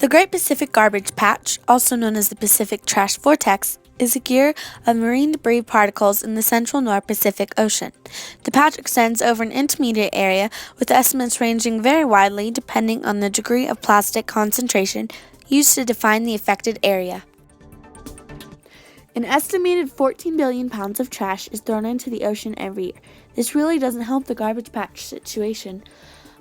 The Great Pacific Garbage Patch, also known as the Pacific Trash Vortex, is a gear of marine debris particles in the central North Pacific Ocean. The patch extends over an intermediate area with estimates ranging very widely depending on the degree of plastic concentration used to define the affected area. An estimated 14 billion pounds of trash is thrown into the ocean every year. This really doesn't help the garbage patch situation.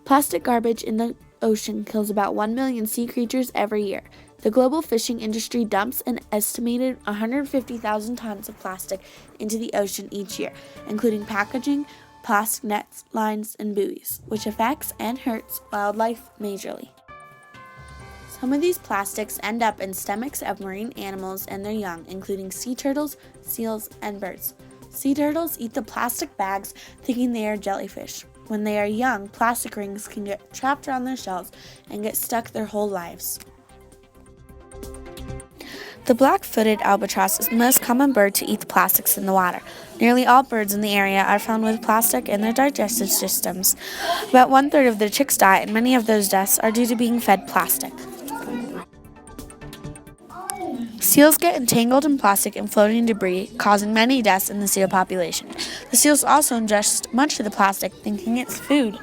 Plastic garbage in the ocean kills about 1 million sea creatures every year. The global fishing industry dumps an estimated 150,000 tons of plastic into the ocean each year, including packaging, plastic nets, lines, and buoys, which affects and hurts wildlife majorly. Some of these plastics end up in stomachs of marine animals and their young, including sea turtles, seals, and birds. Sea turtles eat the plastic bags thinking they are jellyfish. When they are young, plastic rings can get trapped around their shells and get stuck their whole lives. The black-footed albatross is the most common bird to eat the plastics in the water. Nearly all birds in the area are found with plastic in their digestive systems. About 1/3 of their chicks die, and many of those deaths are due to being fed plastic. Seals get entangled in plastic and floating debris, causing many deaths in the seal population. The seals also ingest much of the plastic, thinking it's food.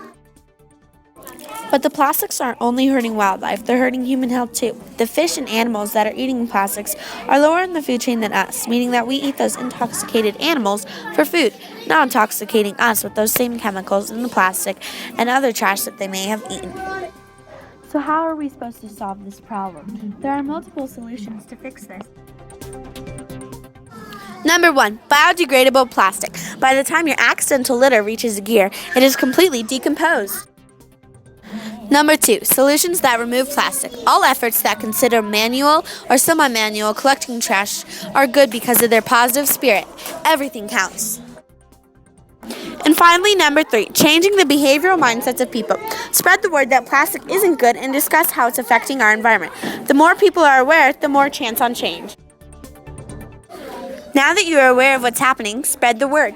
But the plastics aren't only hurting wildlife, they're hurting human health too. The fish and animals that are eating plastics are lower in the food chain than us, meaning that we eat those intoxicated animals for food, not intoxicating us with those same chemicals in the plastic and other trash that they may have eaten. So how are we supposed to solve this problem? There are multiple solutions to fix this. Number 1, biodegradable plastic. By the time your accidental litter reaches a gear, it is completely decomposed. Number 2, solutions that remove plastic. All efforts that consider manual or semi-manual collecting trash are good because of their positive spirit. Everything counts. And finally, number 3, changing the behavioral mindsets of people. Spread the word that plastic isn't good and discuss how it's affecting our environment. The more people are aware, the more chance on change. Now that you are aware of what's happening, spread the word.